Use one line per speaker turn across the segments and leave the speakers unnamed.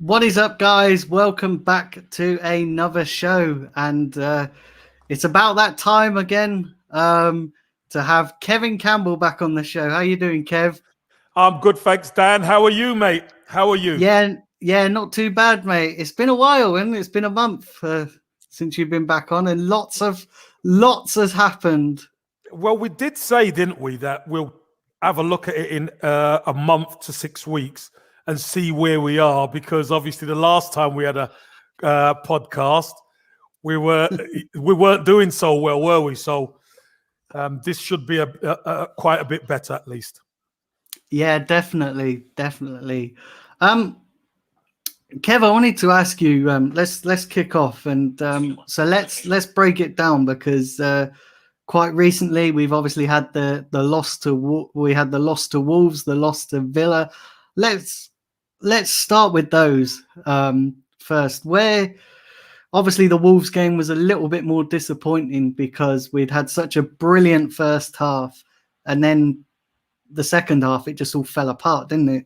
What is up, guys? Welcome back to another show, and it's about that time again to have Kevin Campbell back on the show. How you doing, Kev?
I'm good, thanks, Dan. How are you, mate? How are you?
Yeah, not too bad, mate. It's been a while, and it's been a month since you've been back on, and lots has happened.
Well, we did say, didn't we, that we'll have a look at it in a month to 6 weeks and see where we are, because obviously the last time we had a podcast, we weren't doing so well, were we? So this should be a quite a bit better, at least.
Yeah, definitely. Kev, I wanted to ask you. Let's kick off, and so let's break it down, because quite recently we've obviously had the loss to Wolves, the loss to Villa. Let's start with those first. Where obviously the Wolves game was a little bit more disappointing because we'd had such a brilliant first half, and then the second half it just all fell apart, didn't it?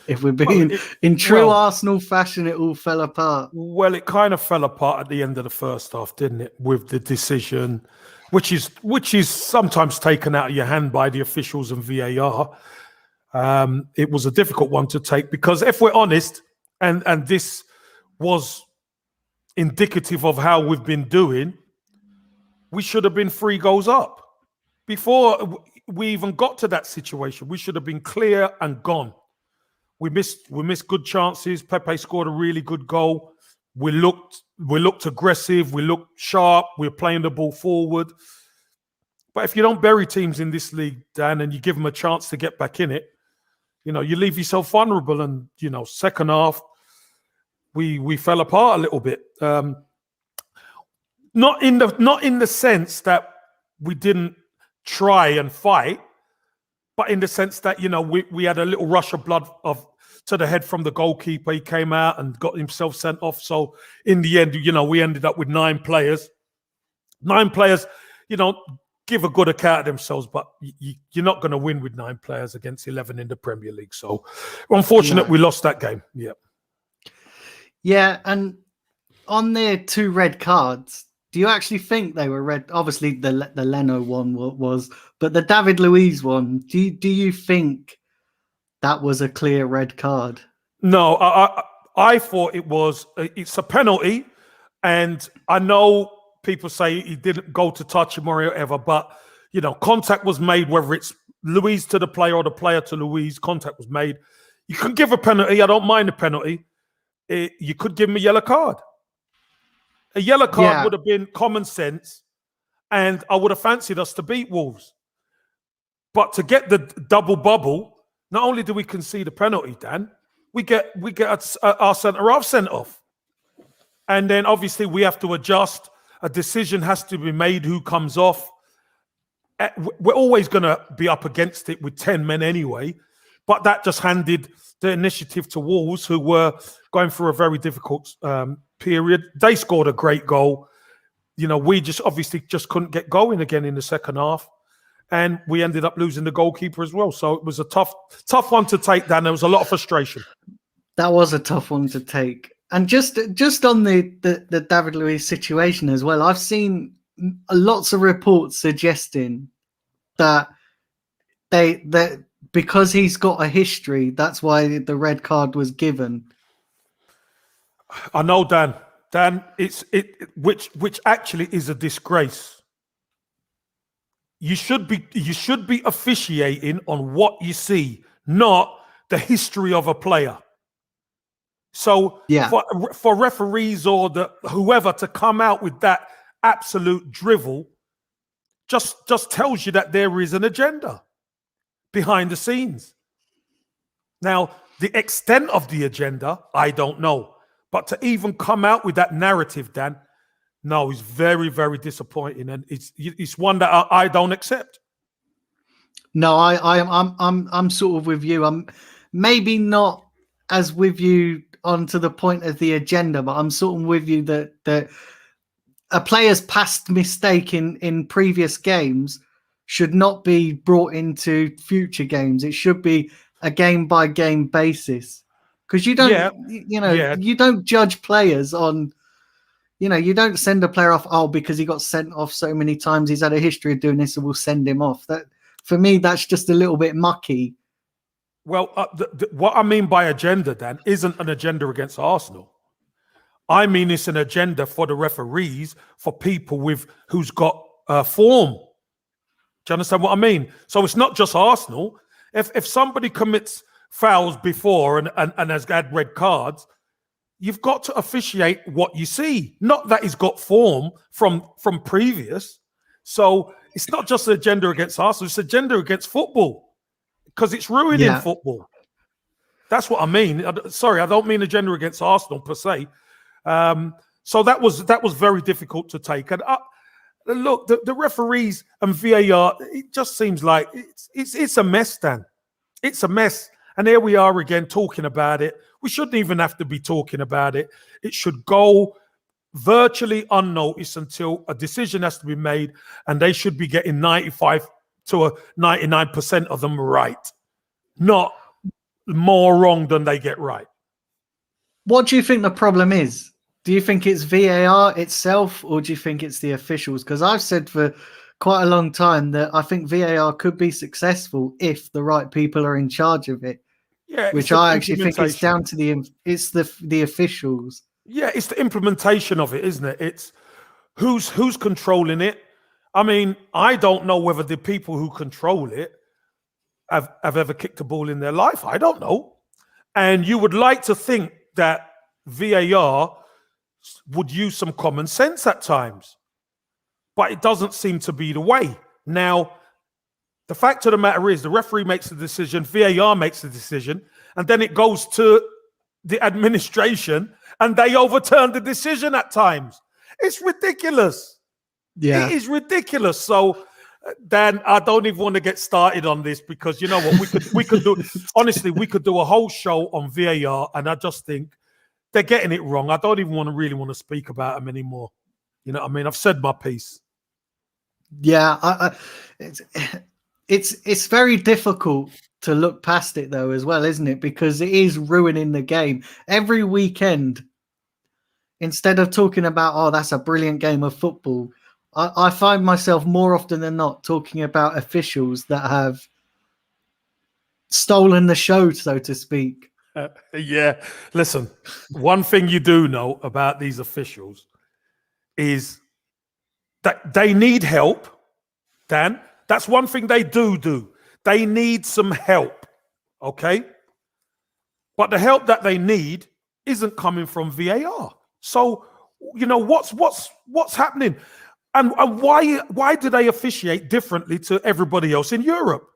If we're being in true Arsenal fashion, it all fell apart.
Well, it kind of fell apart at the end of the first half, didn't it? With the decision, which is sometimes taken out of your hand by the officials and VAR. It was a difficult one to take, because if we're honest, and this was indicative of how we've been doing, we should have been 3 goals up before we even got to that situation. We should have been clear and gone. We missed good chances. Pepe scored a really good goal. We looked aggressive. We looked sharp. We were playing the ball forward. But if you don't bury teams in this league, Dan, and you give them a chance to get back in it, you leave yourself vulnerable. And second half, we fell apart a little bit. Not in the sense that we didn't try and fight, but in the sense that we had a little rush of blood to the head from the goalkeeper. He came out and got himself sent off. So in the end, we ended up with 9 players. 9 players, give a good account of themselves, but you're not going to win with 9 players against 11 in the Premier League. So unfortunate, we lost that game.
Yeah, and on their 2 red cards, do you actually think they were red? Obviously, the Leno one was, but the David Luiz one, do you think that was a clear red card?
No, I thought it's a penalty, and I know people say he didn't go to touch him or whatever, but contact was made, whether it's Luiz to the player or the player to Luiz, contact was made. You can give a penalty. I don't mind a penalty. You could give him a yellow card. A yellow card would have been common sense, and I would have fancied us to beat Wolves. But to get the double bubble, not only do we concede a penalty, Dan, we get our centre half sent off, and then obviously we have to adjust. A decision has to be made who comes off. We're always going to be up against it with 10 men anyway, but that just handed the initiative to Wolves, who were going through a very difficult period. They scored a great goal. We just obviously couldn't get going again in the second half, and we ended up losing the goalkeeper as well. So it was a tough one to take, Dan. There was a lot of frustration.
That was a tough one to take. And just on the David Luiz situation as well, I've seen lots of reports suggesting that because he's got a history, that's why the red card was given.
I know, Dan. Dan, which actually is a disgrace. You should be officiating on what you see, not the history of a player. So for referees or whoever to come out with that absolute drivel just tells you that there is an agenda behind the scenes. Now, the extent of the agenda, I don't know. But to even come out with that narrative, Dan, no, it's very, very disappointing, and it's one that I don't accept.
No, I'm sort of with you. I'm maybe not as with you onto the point of the agenda, but I'm sort of with you that a player's past mistake in previous games should not be brought into future games. It should be a game by game basis. because you don't,
Yeah.
you don't judge players on, you don't send a player off, because he got sent off so many times, he's had a history of doing this, so we'll send him off. That, for me, that's just a little bit mucky.
Well, what I mean by agenda, Dan, isn't an agenda against Arsenal. I mean it's an agenda for the referees, for people who's got form. Do you understand what I mean? So it's not just Arsenal. If somebody commits fouls before and has had red cards, you've got to officiate what you see, not that he's got form from previous. So it's not just an agenda against Arsenal, it's an agenda against football, because it's ruining football. That's what I mean. Sorry, I don't mean agenda against Arsenal per se. So that was very difficult to take. And look, the referees and VAR, it just seems like it's a mess, Dan. It's a mess. And here we are again talking about it. We shouldn't even have to be talking about it. It should go virtually unnoticed until a decision has to be made, and they should be getting 95 to 99% of them right, not more wrong than they get right.
What do you think the problem is? Do you think it's VAR itself, or do you think it's the officials? Because I've said for quite a long time that I think VAR could be successful if the right people are in charge of it.
Yeah,
which I actually think it's down to the officials.
Yeah, it's the implementation of it, isn't it? It's who's controlling it. I mean, I don't know whether the people who control it have ever kicked a ball in their life. I don't know. And you would like to think that VAR would use some common sense at times, but it doesn't seem to be the way. Now, the fact of the matter is the referee makes the decision, VAR makes the decision, and then it goes to the administration and they overturn the decision at times. It's ridiculous.
Yeah.
It is ridiculous. So, Dan, I don't even want to get started on this, because you know what, we could do, honestly, we could do a whole show on VAR, and I just think they're getting it wrong. I don't even really want to speak about them anymore. You know what I mean? I've said my piece.
Yeah, it's very difficult to look past it though as well, isn't it? Because it is ruining the game. Every weekend, instead of talking about, oh, that's a brilliant game of football, I find myself more often than not talking about officials that have stolen the show, so to speak.
Yeah, listen, one thing you do know about these officials is that they need help, Dan. That's one thing they do. They need some help, okay? But the help that they need isn't coming from VAR. So, you know, what's happening? And why do they officiate differently to everybody else in Europe?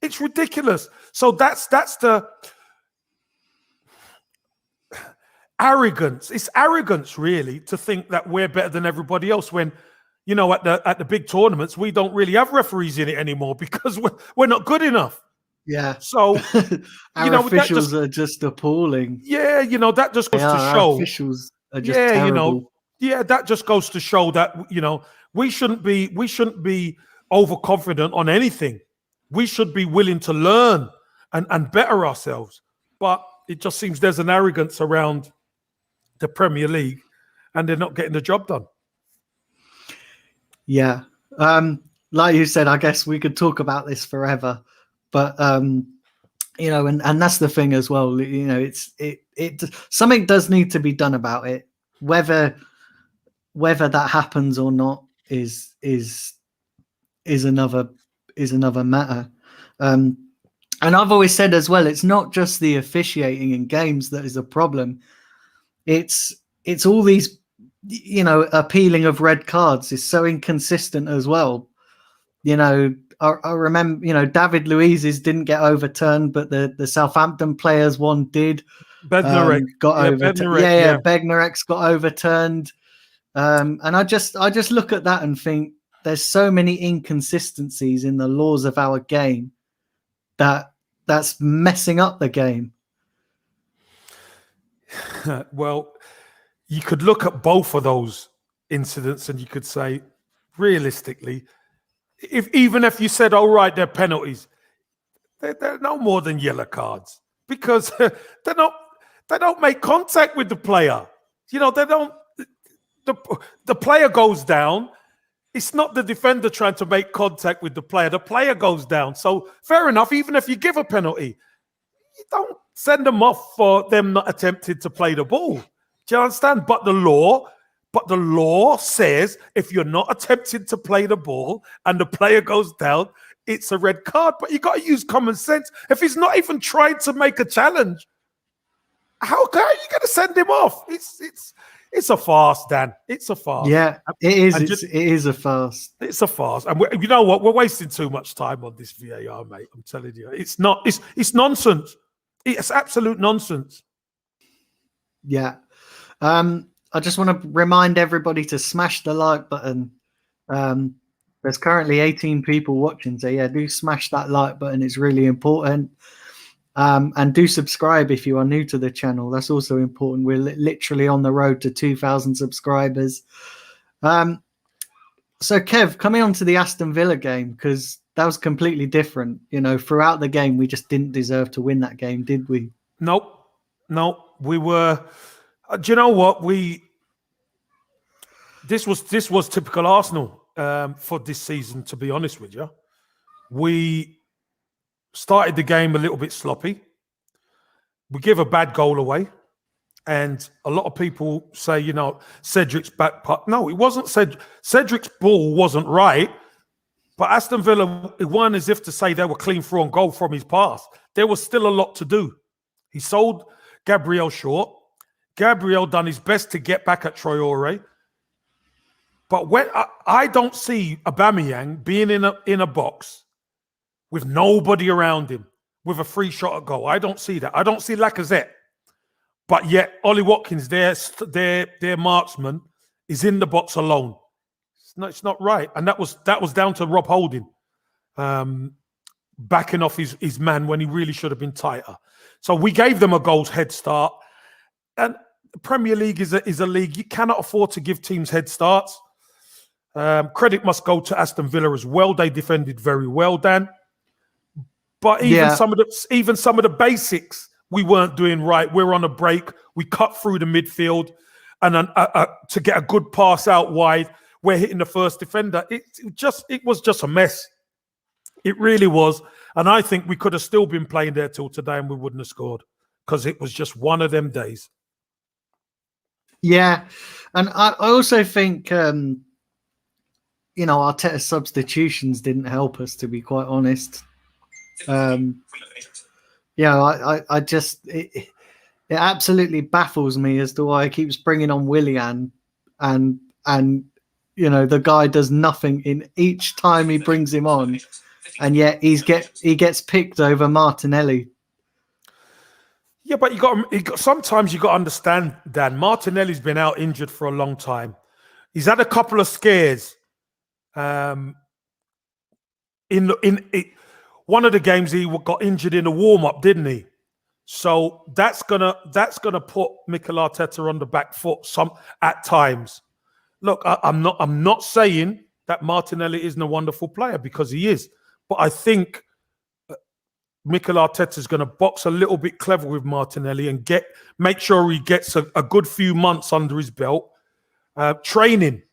It's ridiculous. So that's the arrogance. It's arrogance, really, to think that we're better than everybody else when, you know, at the big tournaments, we don't really have referees in it anymore because we're not good enough.
Yeah.
So,
our officials are just appalling.
Yeah, you know, that just goes to show.
Our officials are just terrible.
You know, yeah, that just goes to show that, you know, we shouldn't be overconfident on anything. We should be willing to learn and better ourselves. But it just seems there's an arrogance around the Premier League, and they're not getting the job done.
Yeah. Like you said, I guess we could talk about this forever, but you know, and that's the thing as well. You know, it something does need to be done about it. Whether that happens or not is another matter. And I've always said as well, it's not just the officiating in games that is a problem. It's all these, you know, appealing of red cards is so inconsistent as well. You know, I remember, you know, David Luiz's didn't get overturned, but the Southampton players one did.
Bednarek
got overturned. Yeah, Bednarek's got overturned. And I just look at that and think there's so many inconsistencies in the laws of our game that's messing up the game.
Well, you could look at both of those incidents and you could say, realistically, even if you said, "Oh, right, they're penalties," they're no more than yellow cards. because they don't make contact with the player. They don't. The player goes down. It's not the defender trying to make contact with the player. The player goes down. So fair enough. Even if you give a penalty, you don't send them off for them not attempting to play the ball. Do you understand? But the law says if you're not attempting to play the ball and the player goes down, it's a red card. But you got to use common sense. If he's not even trying to make a challenge, how are you going to send him off? It's a farce, Dan. It's a farce.
Yeah, it is. It is a farce.
It's a farce. And you know what? We're wasting too much time on this VAR, mate. I'm telling you. It's not. It's nonsense. It's absolute nonsense.
Yeah. I just want to remind everybody to smash the like button. There's currently 18 people watching. So, yeah, do smash that like button. It's really important. And do subscribe if you are new to the channel. That's also important. We're literally on the road to 2,000 subscribers. So, Kev, coming on to the Aston Villa game, because that was completely different. Throughout the game, we just didn't deserve to win that game, did we?
Nope. We were. Do you know what? This was typical Arsenal for this season, to be honest with you. We started the game a little bit sloppy. We give a bad goal away. And a lot of people say, Cedric's back putt. No, it wasn't Cedric's ball wasn't right. But Aston Villa, it weren't as if to say they were clean through on goal from his pass. There was still a lot to do. He sold Gabriel short. Gabriel done his best to get back at Traore. But when I don't see Aubameyang being in a box with nobody around him, with a free shot at goal. I don't see that. I don't see Lacazette. But yet, Ollie Watkins, their marksman, is in the box alone. It's not right. And that was down to Rob Holding, backing off his man when he really should have been tighter. So we gave them a goal's head start. And the Premier League is a league. You cannot afford to give teams head starts. Credit must go to Aston Villa as well. They defended very well, Dan. But even some of the basics we weren't doing right. We're on a break. We cut through the midfield, and to get a good pass out wide, we're hitting the first defender. It was just a mess. It really was. And I think we could have still been playing there till today, and we wouldn't have scored because it was just one of them days.
Yeah, and I also think Arteta's substitutions didn't help us, to be quite honest. I just it absolutely baffles me as to why he keeps bringing on Willian, and the guy does nothing in each time he brings him on, and yet he gets picked over Martinelli.
Yeah, but sometimes you got to understand, Dan. Martinelli's been out injured for a long time. He's had a couple of scares. One of the games he got injured in a warm-up, didn't he? So that's gonna put Mikel Arteta on the back foot at times. Look, I'm not saying that Martinelli isn't a wonderful player, because he is, but I think Mikel Arteta is going to box a little bit clever with Martinelli and make sure he gets a good few months under his belt training,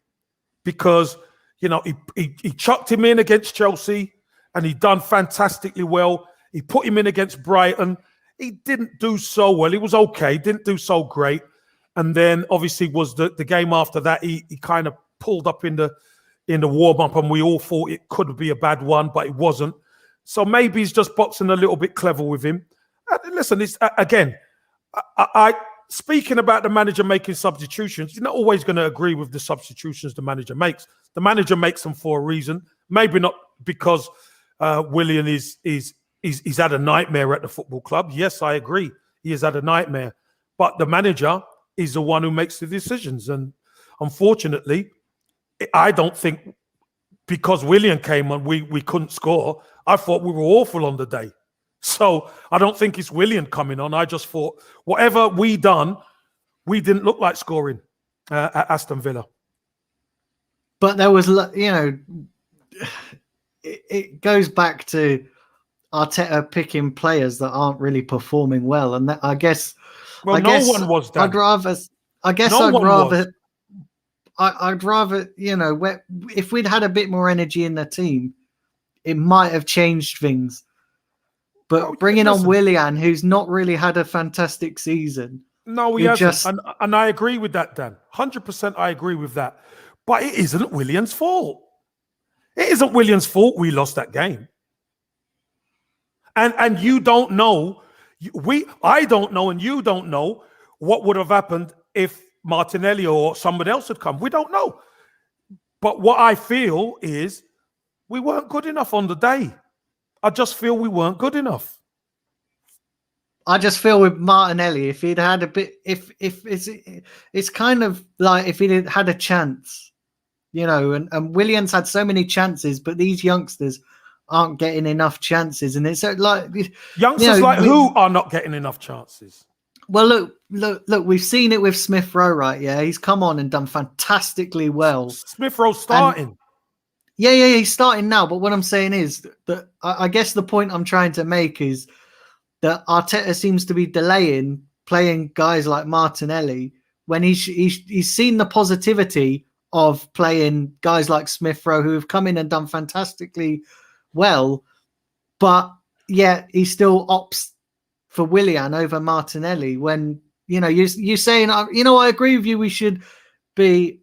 because he chucked him in against Chelsea. And he done fantastically well. He put him in against Brighton. He didn't do so well. He was okay. Didn't do so great. And then obviously was the game after that. He kind of pulled up in the warm-up, and we all thought it could be a bad one, but it wasn't. So maybe he's just boxing a little bit clever with him. Listen, it's again, I speaking about the manager making substitutions, you're not always going to agree with the substitutions the manager makes. The manager makes them for a reason. Maybe not because Willian he's had a nightmare at the football club. Yes, I agree. He has had a nightmare. But the manager is the one who makes the decisions. And unfortunately, I don't think because Willian came on, we couldn't score. I thought we were awful on the day. So I don't think it's Willian coming on. I just thought whatever we done, we didn't look like scoring at Aston Villa.
But there was, it goes back to Arteta picking players that aren't really performing well, and that, I guess
Well, no one was, Dan.
I'd rather. I guess
No
I'd
one
rather.
was.
I'd rather, if we'd had a bit more energy in the team, it might have changed things. But
Oh,
bringing on
listen.
Willian, who's not really had a fantastic season.
No, he hasn't. And I agree with that, Dan. 100% I agree with that. But it isn't Willian's fault. It isn't Willian's fault we lost that game. And you don't know, I don't know, and you don't know what would have happened if Martinelli or somebody else had come. We don't know. But what I feel is we weren't good enough on the day. I just feel we weren't good enough.
I just feel with Martinelli, if he'd had a bit, if it's kind of like if he'd had a chance, and Williams had so many chances, but these youngsters aren't getting enough chances, and it's like
youngsters who are not getting enough chances.
Well, look, we've seen it with Smith Rowe, right? Yeah, he's come on and done fantastically well.
Smith Rowe starting.
Yeah, he's starting now. But what I'm saying is that I guess the point I'm trying to make is that Arteta seems to be delaying playing guys like Martinelli when he's seen the positivity of playing guys like Smith Rowe who have come in and done fantastically well, but yet he still opts for Willian over Martinelli when, you're saying, I agree with you. We should be,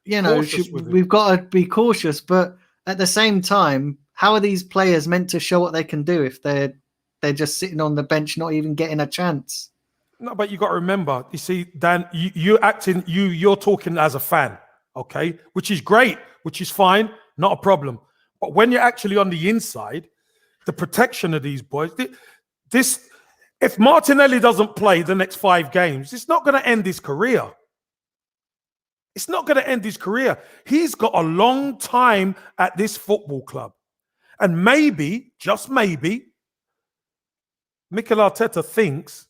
we've got to be cautious, but at the same time, how are these players meant to show what they can do if they're just sitting on the bench, not even getting a chance?
No, but you got to remember, you see, Dan, you're talking as a fan, okay, which is great, which is fine, not a problem. But when you're actually on the inside, the protection of these boys, if Martinelli doesn't play the next 5 games, it's not going to end his career. It's not going to end his career. He's got a long time at this football club. And maybe, just maybe, Mikel Arteta thinks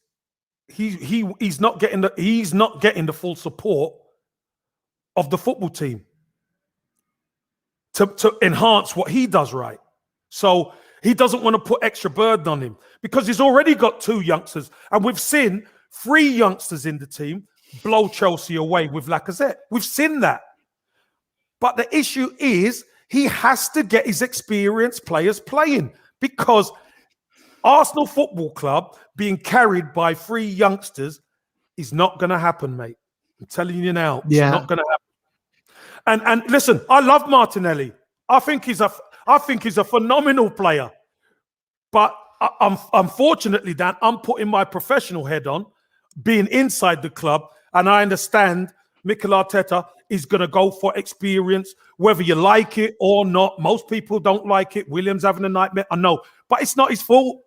he's not getting the full support of the football team to enhance what he does right. So he doesn't want to put extra burden on him because he's already got 2 youngsters. And we've seen 3 youngsters in the team blow Chelsea away with Lacazette. We've seen that. But the issue is he has to get his experienced players playing because Arsenal Football Club being carried by 3 youngsters is not going to happen, mate. I'm telling you now, it's not going to happen. And listen, I love Martinelli. I think he's a phenomenal player. But unfortunately, Dan, I'm putting my professional head on, being inside the club, and I understand Mikel Arteta is going to go for experience, whether you like it or not. Most people don't like it. Williams having a nightmare, I know. But it's not his fault.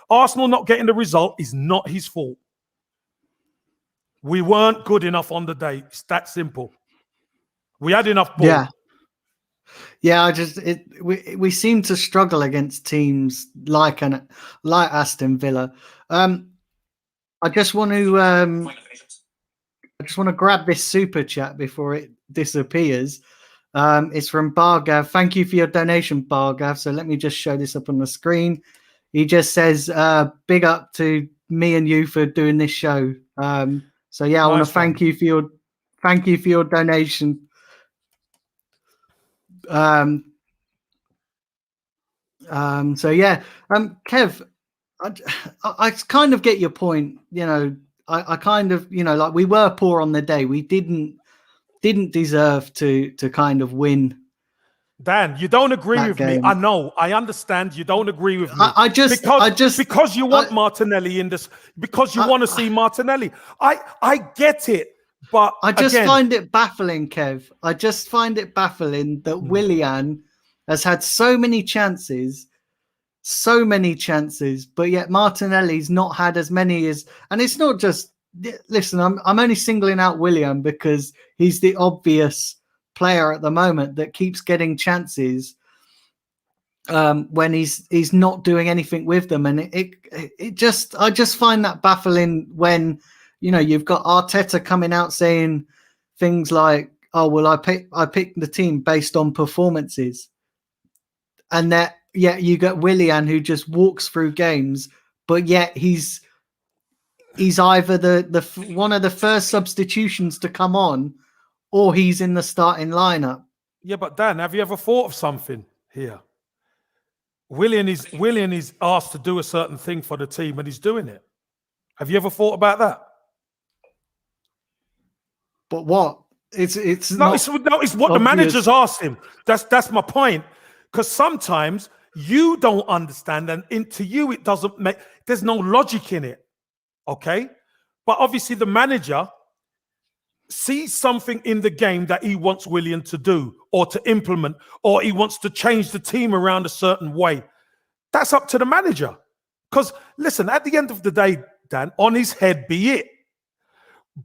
Arsenal not getting the result is not his fault. We weren't good enough on the day. It's that simple. We had enough ball.
Yeah. We seem to struggle against teams like Aston Villa. I just want to grab this super chat before it disappears. It's from Bargav. Thank you for your donation, Bargav. So let me just show this up on the screen. He just says, "Big up to me and you for doing this show." So yeah, I want to thank you for your donation. So yeah, Kev, I kind of get your point. I kind of, like we were poor on the day. We didn't deserve to kind of win.
Dan, you don't agree with me. I know. I understand you don't agree with me. Because you want Martinelli in this, because you want to see Martinelli. I get it. But
I just find it baffling, Kev. I just find it baffling that Willian has had so many chances, but yet Martinelli's not had as many as. And it's not just. Listen, I'm only singling out Willian because he's the obvious player at the moment that keeps getting chances when he's not doing anything with them, and I just find that baffling when. You've got Arteta coming out saying things like, "Oh, well, I picked the team based on performances," and that you got Willian who just walks through games, but yet he's either the one of the first substitutions to come on, or he's in the starting lineup.
Yeah, but Dan, have you ever thought of something here? Willian is asked to do a certain thing for the team, and he's doing it. Have you ever thought about that?
But what? It's
It's what
obvious.
the manager's asked him. That's my point. Because sometimes you don't understand, and to you it doesn't make. There's no logic in it. Okay, but obviously the manager sees something in the game that he wants Willian to do or to implement, or he wants to change the team around a certain way. That's up to the manager. Because listen, at the end of the day, Dan, on his head be it.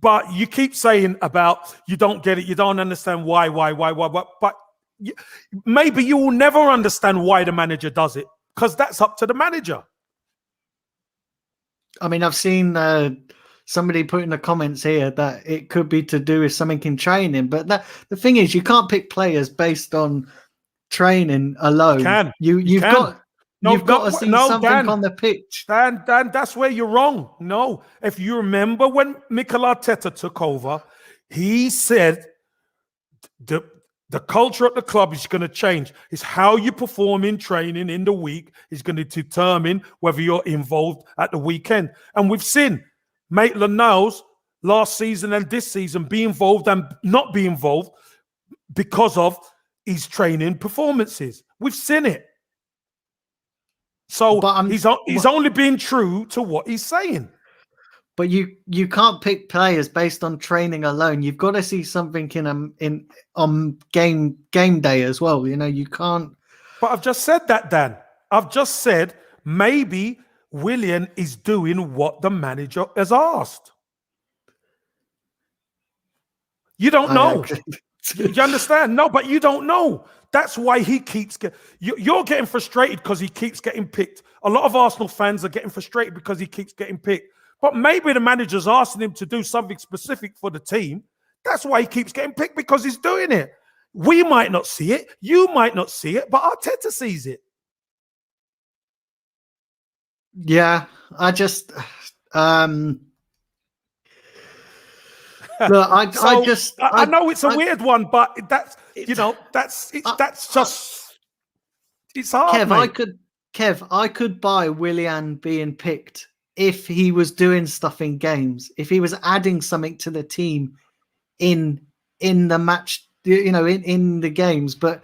But you keep saying about you don't get it, you don't understand why. But maybe you will never understand why the manager does it, because that's up to the manager.
I mean, I've seen somebody put in the comments here that it could be to do with something in training, but the thing is, you can't pick players based on training alone. You've got to see something on the pitch.
Dan, that's where you're wrong. No, if you remember when Mikel Arteta took over, he said the culture at the club is going to change. It's how you perform in training in the week is going to determine whether you're involved at the weekend. And we've seen Maitland-Niles last season and this season be involved and not be involved because of his training performances. We've seen it. So he's only being true to what he's saying.
But you can't pick players based on training alone. You've got to see something in on game day as well. You know, you can't.
But I've just said that, Dan. I've just said maybe Willian is doing what the manager has asked. You don't know. You understand? No, but you don't know. That's why he keeps you're getting frustrated because he keeps getting picked. A lot of Arsenal fans are getting frustrated because he keeps getting picked. But maybe the manager's asking him to do something specific for the team. That's why he keeps getting picked, because he's doing it. We might not see it. You might not see it, but Arteta sees it.
Yeah, I just look, I
know it's a weird one, but that's it's hard.
Kev, I could buy Willian being picked if he was doing stuff in games, if he was adding something to the team in the match, you know, in the games. But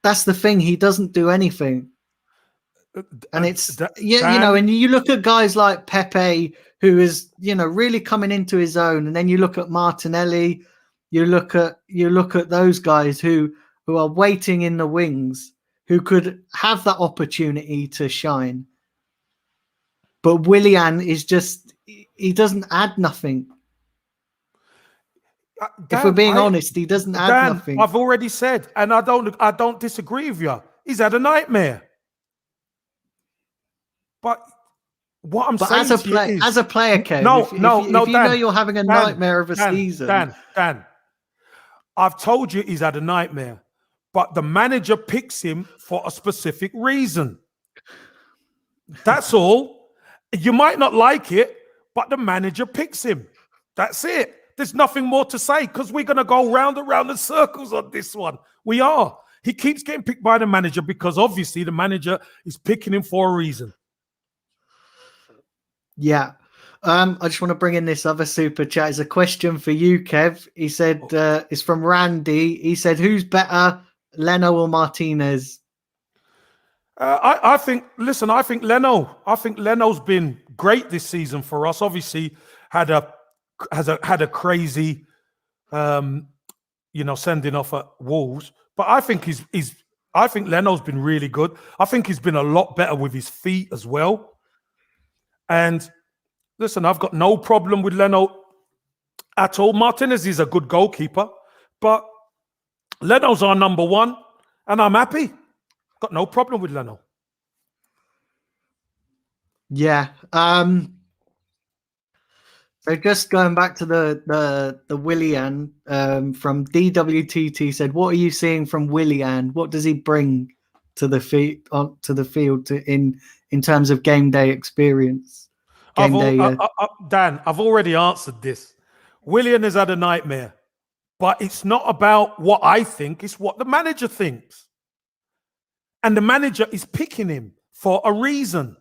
that's the thing, he doesn't do anything. And it's you know, and you look at guys like Pepe, who is, you know, really coming into his own, and then you look at Martinelli, you look at those guys who are waiting in the wings, who could have that opportunity to shine. But Willian is just, he doesn't add nothing. If we're being honest, he doesn't add nothing.
I've already said, and I don't disagree with you. He's had a nightmare. But what I'm saying
as a player, Kev, if you know you're having a nightmare of a season.
Dan, I've told you he's had a nightmare, but the manager picks him for a specific reason. That's all. You might not like it, but the manager picks him. That's it. There's nothing more to say, because we're going to go round and round in circles on this one. We are. He keeps getting picked by the manager because obviously the manager is picking him for a reason.
Yeah. I just want to bring in this other super chat. It's a question for you, Kev. He said, it's from Randy. He said, who's better, Leno or Martinez?
I think Leno. I think Leno's been great this season for us. Obviously, had a crazy, sending off at Wolves. But I think I think Leno's been really good. I think he's been a lot better with his feet as well. And listen, I've got no problem with Leno at all. Martinez is a good goalkeeper, but Leno's our number one, and I'm happy. Got no problem with Leno.
Yeah. So just going back to the Willian from DWTT said, what are you seeing from Willian? What does he bring to the field in terms of game day experience.
Dan, I've already answered this. Willian has had a nightmare, but it's not about what I think; it's what the manager thinks, and the manager is picking him for a reason.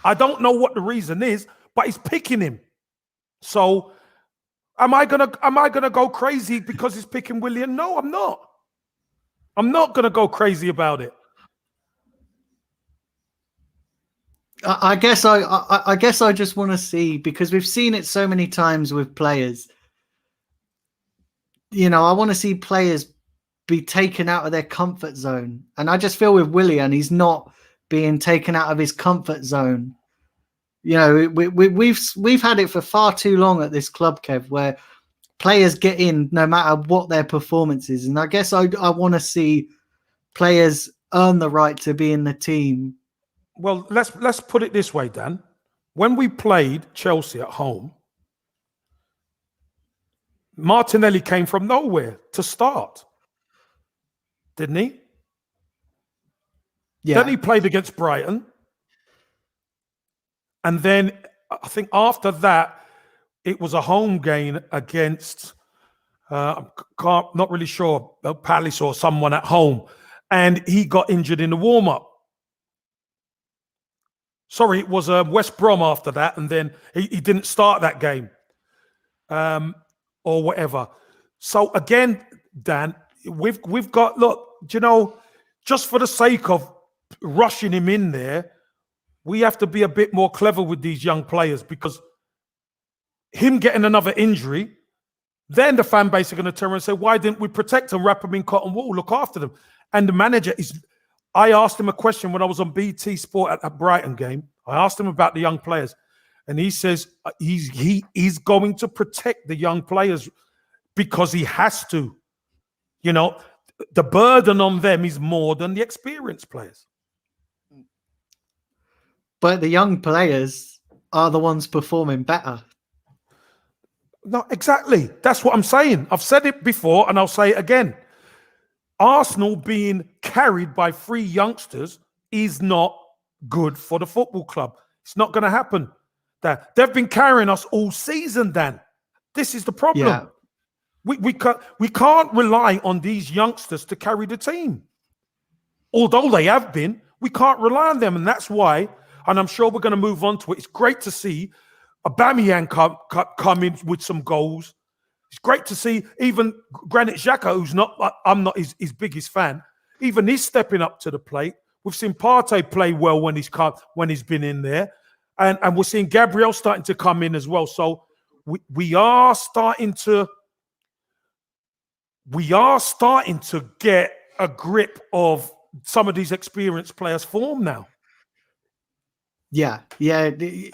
I don't know what the reason is, but he's picking him. So, am I gonna go crazy because he's picking Willian? No, I'm not. I'm not gonna go crazy about it.
I guess I just want to see, because we've seen it so many times with players. I want to see players be taken out of their comfort zone, and I just feel with Willian, he's not being taken out of his comfort zone. We've had it for far too long at this club, Kev, where players get in no matter what their performance is, and I guess I want to see players earn the right to be in the team.
Well, let's put it this way, Dan. When we played Chelsea at home, Martinelli came from nowhere to start, didn't he?
Yeah.
Then he played against Brighton. And then I think after that, it was a home game against, not really sure, Palace or someone at home. And he got injured in the warm-up. Sorry, it was West Brom after that, and then he didn't start that game, or whatever. So again, Dan, we've got, look, just for the sake of rushing him in there, we have to be a bit more clever with these young players, because him getting another injury, then the fan base are going to turn around and say, why didn't we protect them, wrap them in cotton wool, look after them? And the manager is... I asked him a question when I was on BT Sport at that Brighton game. I asked him about the young players, and he says he's going to protect the young players because he has to. The burden on them is more than the experienced players.
But the young players are the ones performing better.
No, exactly. That's what I'm saying. I've said it before, and I'll say it again. Arsenal being carried by 3 youngsters is not good for the football club. It's not going to happen. They've been carrying us all season, Dan. This is the problem. Yeah. We can't rely on these youngsters to carry the team. Although they have been, we can't rely on them. And that's why, and I'm sure we're going to move on to it, it's great to see Aubameyang come in with some goals. It's great to see even Granit Xhaka, I'm not his biggest fan, even he's stepping up to the plate. We've seen Partey play well when he's been in there, and we're seeing Gabriel starting to come in as well. So we are starting to get a grip of some of these experienced players' form now.
Yeah,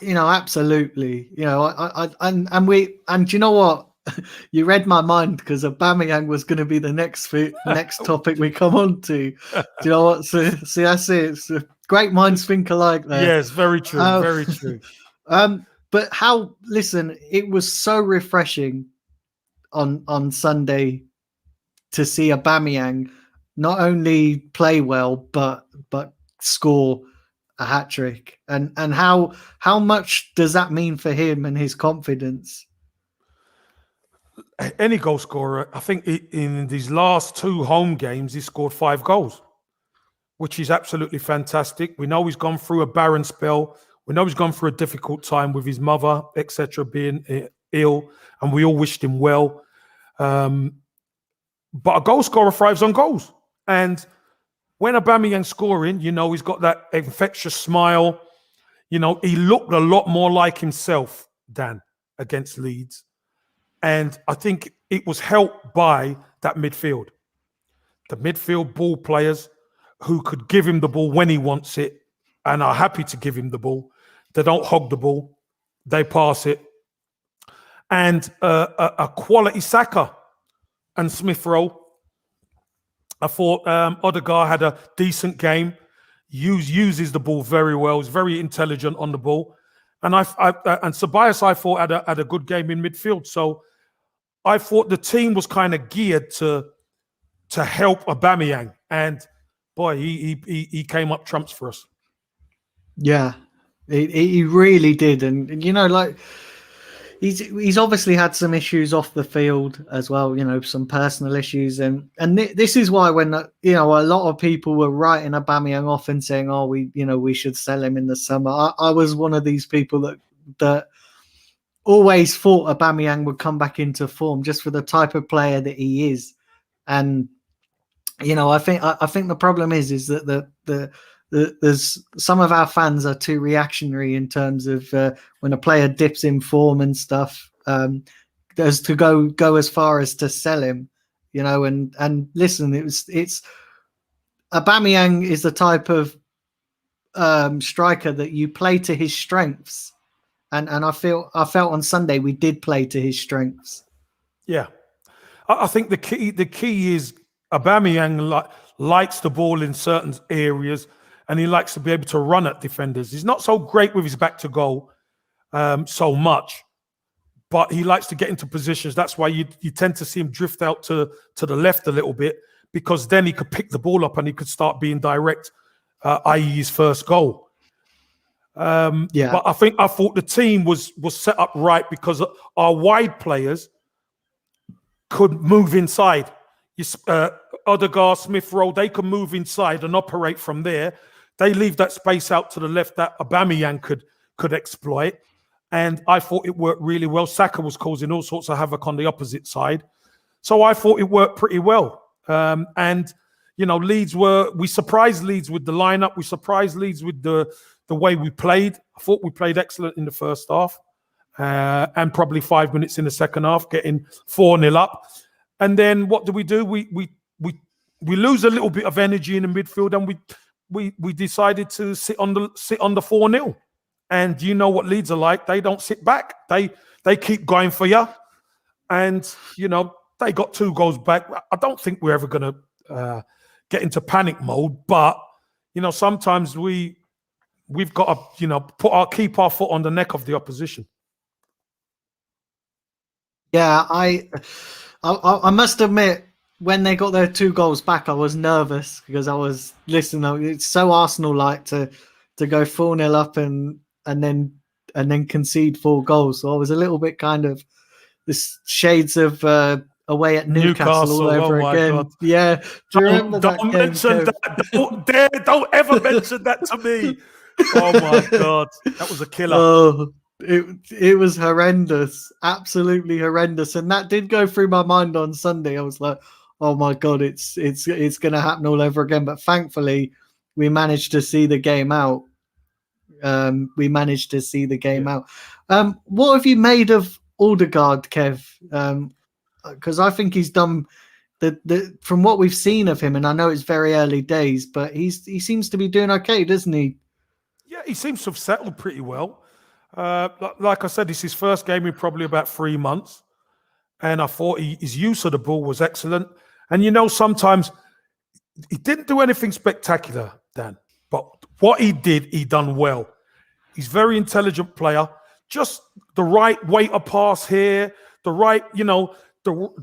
absolutely. And you know what? You read my mind, because Aubameyang was going to be the next topic we come on to. Do you know what? So that's it. It's great minds think alike there.
Yes, very true. Very true.
But listen, it was so refreshing on Sunday to see Aubameyang not only play well but score a hat-trick. And how much does that mean for him and his confidence?
Any goal scorer, I think in these last 2 home games, he scored 5 goals, which is absolutely fantastic. We know he's gone through a barren spell. We know he's gone through a difficult time with his mother, etc., being ill, and we all wished him well. But a goal scorer thrives on goals. And when Aubameyang's scoring, he's got that infectious smile. He looked a lot more like himself, Dan, against Leeds. And I think it was helped by that midfield. The midfield ball players who could give him the ball when he wants it and are happy to give him the ball. They don't hog the ball. They pass it. And a quality Saka and Smith Rowe. I thought Odegaard had a decent game. Uses the ball very well. He's very intelligent on the ball. And Ceballos, I thought, had a good game in midfield. So I thought the team was kind of geared to help Aubameyang. And boy, he came up trumps for us.
Yeah, he really did, and like he's obviously had some issues off the field as well. Some personal issues, and this is why when a lot of people were writing Aubameyang off and saying, "Oh, we should sell him in the summer." I was one of these people that always thought Aubameyang would come back into form just for the type of player that he is, and I think the problem is that there's some of our fans are too reactionary in terms of when a player dips in form and stuff, as to go as far as to sell him, and listen, it's Aubameyang is the type of striker that you play to his strengths, and I felt on Sunday we did play to his strengths.
Yeah, I think the key is Aubameyang likes the ball in certain areas, and he likes to be able to run at defenders. He's not so great with his back to goal so much, but he likes to get into positions. That's why you tend to see him drift out to the left a little bit, because then he could pick the ball up and he could start being direct, i.e. his first goal. But I thought the team was set up right because our wide players could move inside. Odegaard, Smith Rowe, they could move inside and operate from there. They leave that space out to the left that Aubameyang could exploit. And I thought it worked really well. Saka was causing all sorts of havoc on the opposite side. So I thought it worked pretty well. And we surprised Leeds with the lineup. We surprised Leeds with the way we played. I thought we played excellent in the first half. And probably 5 minutes in the second half, getting 4-0 up. And then what do? We lose a little bit of energy in the midfield, and we decided to sit on the 4-0. And you know what Leeds are like? They don't sit back. They keep going for you. And they got 2 goals back. I don't think we're ever going to get into panic mode, but sometimes we've got to keep our foot on the neck of the opposition.
Yeah, I must admit, when they got their 2 goals back, I was nervous because I was listening. It's so Arsenal-like to go 4-0 up and then concede 4 goals. So I was a little bit kind of this shades of away at Newcastle all over again. God. Yeah, do you remember that game?
Mention that. Don't ever mention that to me. Oh my God, that was a killer.
Oh. It was horrendous, absolutely horrendous, and that did go through my mind on Sunday. I was like, "Oh my God, it's going to happen all over again." But thankfully, we managed to see the game out. Out. What have you made of Odegaard, Kev? Because I think he's done from what we've seen of him, and I know it's very early days, but he seems to be doing okay, doesn't he?
Yeah, he seems to have settled pretty well. Like I said, it's his first game in probably about 3 months. And I thought his use of the ball was excellent. And sometimes he didn't do anything spectacular, Dan. But what he did, he done well. He's a very intelligent player. Just the right weight of pass here, the right, the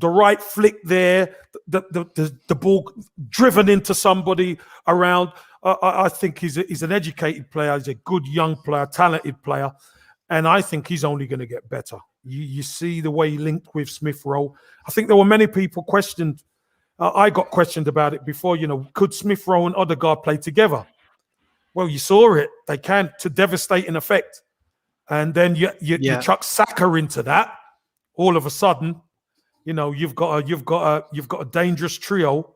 right flick there, the ball driven into somebody around. I think he's an educated player. He's a good young player, talented player. And I think he's only going to get better. You see the way he linked with Smith Rowe. I think there were many people questioned. I got questioned about it before. Could Smith Rowe and Odegaard play together? Well, you saw it. They can, to devastating effect. And then you chuck Saka into that. All of a sudden, you've got a dangerous trio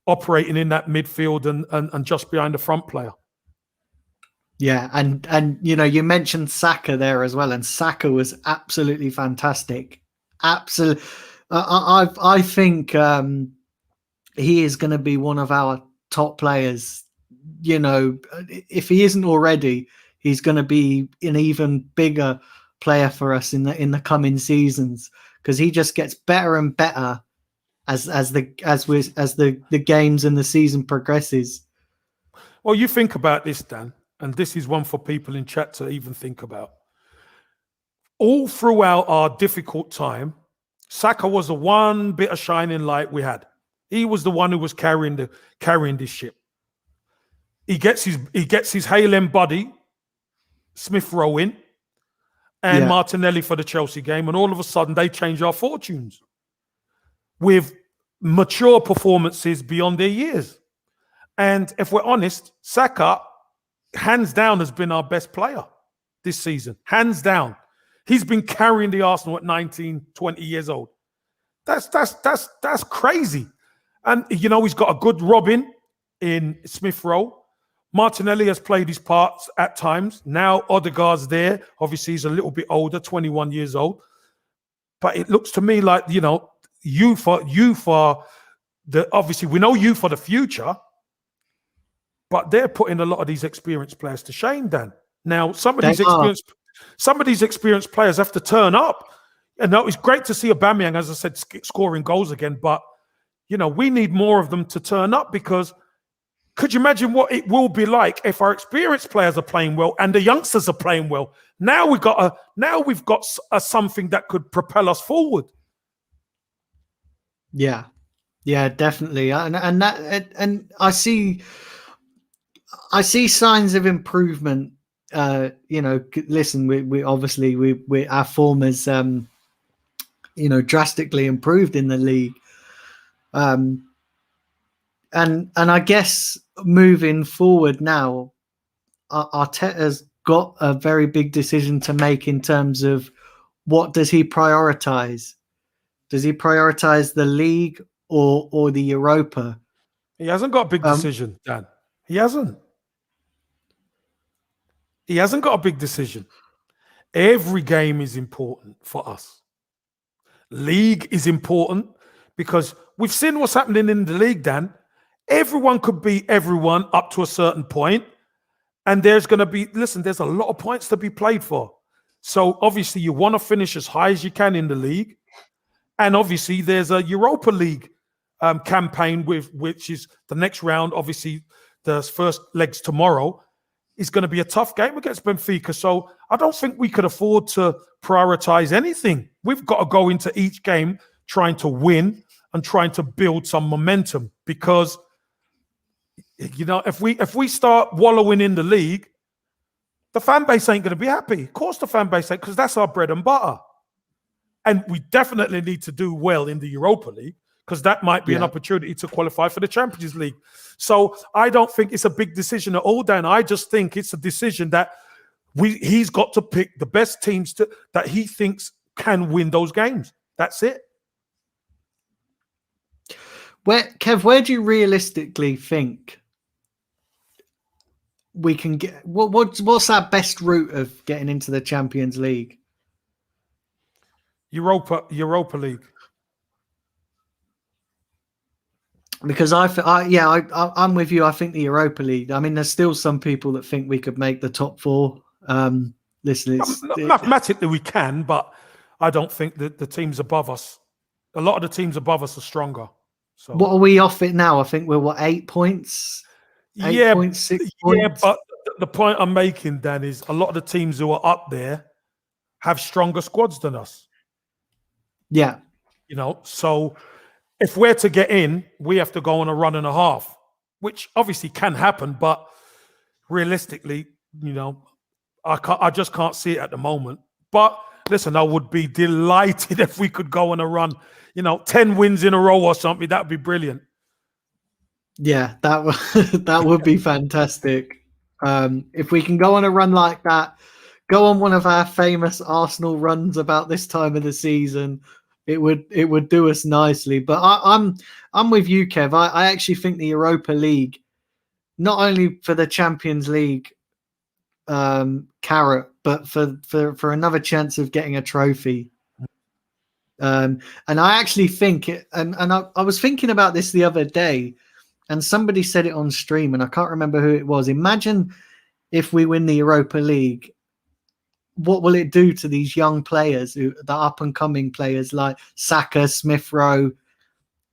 operating in that midfield and just behind the front player.
Yeah, and you mentioned Saka there as well, and Saka was absolutely fantastic. Absolutely, I think he is going to be one of our top players. If he isn't already, he's going to be an even bigger player for us in the coming seasons, because he just gets better and better as the games and the season progresses.
Well, you think about this, Dan. And this is one for people in chat to even think about. All throughout our difficult time, Saka was the one bit of shining light we had. He was the one who was carrying this ship. he gets his Hale End buddy, Smith Rowe in, and
Yeah.
Martinelli for the Chelsea game, and all of a sudden they change our fortunes with mature performances beyond their years. And if we're honest, Saka, hands down, has been our best player this season. Hands down. He's been carrying the Arsenal at 19, 20 years old. That's crazy. And, you know, he's got a good Robin in Smith Rowe. Martinelli has played his parts at times. Now Odegaard's there. Obviously, he's a little bit older, 21 years old. But it looks to me like, you know, youth are the, obviously, we know youth for the future, but they're putting a lot of these experienced players to shame, Dan. Now, some of these experienced players have to turn up. And now it's great to see Aubameyang, as I said, scoring goals again. But, you know, we need more of them to turn up, because could you imagine what it will be like if our experienced players are playing well and the youngsters are playing well? Now we've got something that could propel us forward.
Yeah, definitely. And I see signs of improvement. You know, listen, we obviously our form has you know, drastically improved in the league. And I guess moving forward now, Arteta's got a very big decision to make in terms of what does he prioritize? Does he prioritize the league or the Europa?
He hasn't got a big decision, Dan. He hasn't. He hasn't got a big decision. Every game is important for us. League is important because we've seen what's happening in the league, Dan. Everyone could beat everyone up to a certain point, and there's going to be, listen, there's a lot of points to be played for. So obviously you want to finish as high as you can in the league, and obviously there's a Europa League campaign which is the next round. Obviously, the first legs tomorrow is going to be a tough game against Benfica. So I don't think we could afford to prioritize anything. We've got to go into each game trying to win and trying to build some momentum, because, you know, if we start wallowing in the league, the fan base ain't going to be happy. Of course the fan base ain't, because that's our bread and butter. And we definitely need to do well in the Europa League, because that might be an opportunity to qualify for the Champions League. So I don't think it's a big decision at all, Dan. I just think it's a decision that he's got to pick the best teams that he thinks can win those games. That's it.
Where do you realistically think we can get? What's our best route of getting into the Champions League?
Europa League.
Because I'm with you. I think the Europa League. I mean, there's still some people that think we could make the top four. Listen,
mathematically we can, but I don't think that the teams above us, a lot of the teams above us, are stronger. So
what are we off it now? I think we're 8 points. 8 points, 6 points.
Yeah, but the point I'm making, Dan, is a lot of the teams who are up there have stronger squads than us.
Yeah,
you know, so if we're to get in, we have to go on a run and a half, which obviously can happen, but realistically, you know, I just can't see it at the moment. But listen, I would be delighted if we could go on a run, you know, 10 wins in a row or something. That'd be brilliant.
Yeah, that would be fantastic. If we can go on a run like that, go on one of our famous Arsenal runs about this time of the season, it would do us nicely. But I'm with you, Kev. I actually think the Europa League, not only for the Champions League carrot, but for another chance of getting a trophy. And I actually think I was thinking about this the other day, and somebody said it on stream, and I can't remember who it was. Imagine if we win the Europa League, what will it do to these young players, the up and coming players like Saka, Smith Rowe,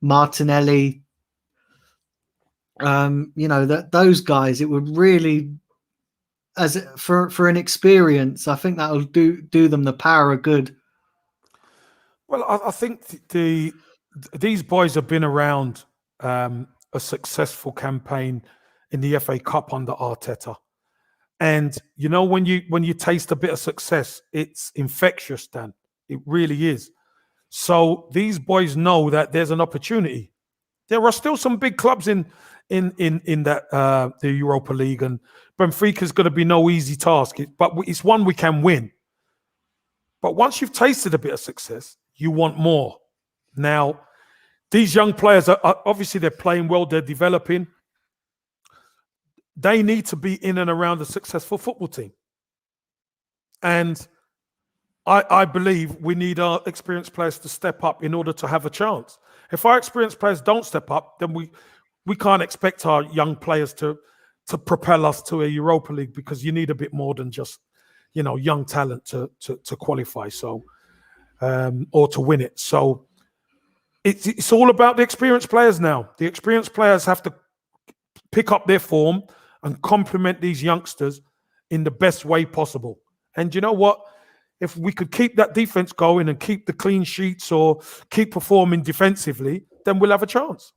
Martinelli? You know, those guys, it would really, for an experience, I think that'll do them the power of good.
Well, I think these boys have been around a successful campaign in the FA Cup under Arteta. And you know, when you taste a bit of success, it's infectious, Dan. It really is. So these boys know that there's an opportunity. There are still some big clubs in that the Europa League, and Benfica's going to be no easy task. But it's one we can win. But once you've tasted a bit of success, you want more. Now, these young players are obviously they're playing well, they're developing. They need to be in and around a successful football team. And I believe we need our experienced players to step up in order to have a chance. If our experienced players don't step up, then we can't expect our young players to propel us to a Europa League, because you need a bit more than just, young talent to qualify. So, or to win it. So it's all about the experienced players now. The experienced players have to pick up their form and complement these youngsters in the best way possible. And you know what? If we could keep that defense going and keep the clean sheets or keep performing defensively, then we'll have a chance.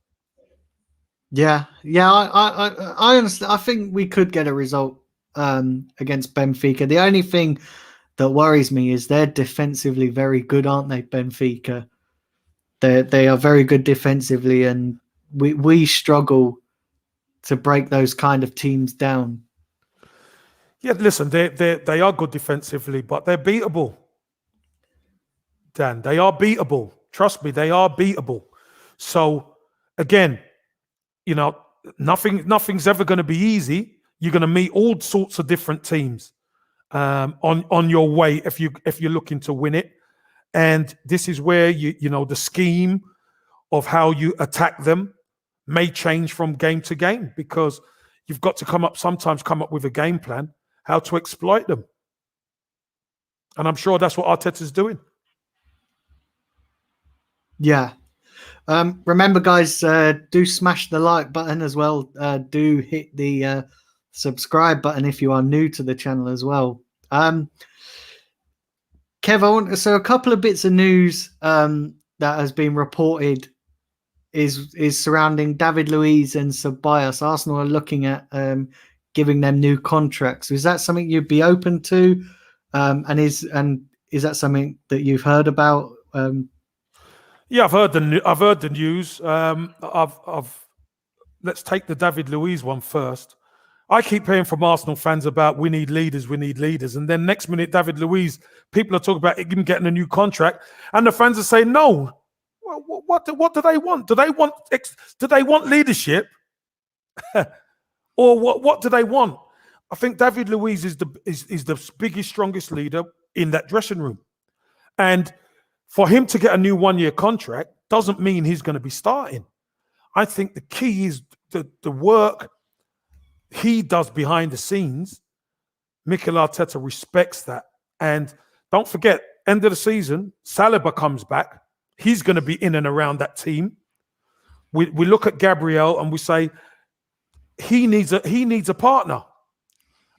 Yeah. I honestly, I think we could get a result against Benfica. The only thing that worries me is they're defensively very good, aren't they, Benfica? They are very good defensively, and we struggle to break those kind of teams down.
Yeah, listen, they are good defensively, but they're beatable. Dan, they are beatable. Trust me, they are beatable. So again, nothing's ever going to be easy. You're going to meet all sorts of different teams on your way if you're looking to win it. And this is where the scheme of how you attack them may change from game to game, because you've got to sometimes come up with a game plan how to exploit them. And I'm sure that's what Arteta's doing.
Yeah. Remember, guys, do smash the like button as well. Do hit the subscribe button if you are new to the channel as well. Kev, so a couple of bits of news that has been reported is surrounding David Luiz and Ceballos. Arsenal are looking at giving them new contracts. Is that something you'd be open to? And is that something that you've heard about?
Yeah, I've heard the news. Let's take the David Luiz one first. I keep hearing from Arsenal fans about we need leaders, and then next minute David Luiz, people are talking about him getting a new contract, and the fans are saying no. Well, what do they want? Do they want leadership, or what do they want? I think David Luiz is the biggest, strongest leader in that dressing room, and for him to get a new 1-year contract doesn't mean he's going to be starting. I think the key is the work he does behind the scenes. Mikel Arteta respects that. And don't forget, end of the season, Saliba comes back. He's going to be in and around that team. We look at Gabriel and we say he needs a partner.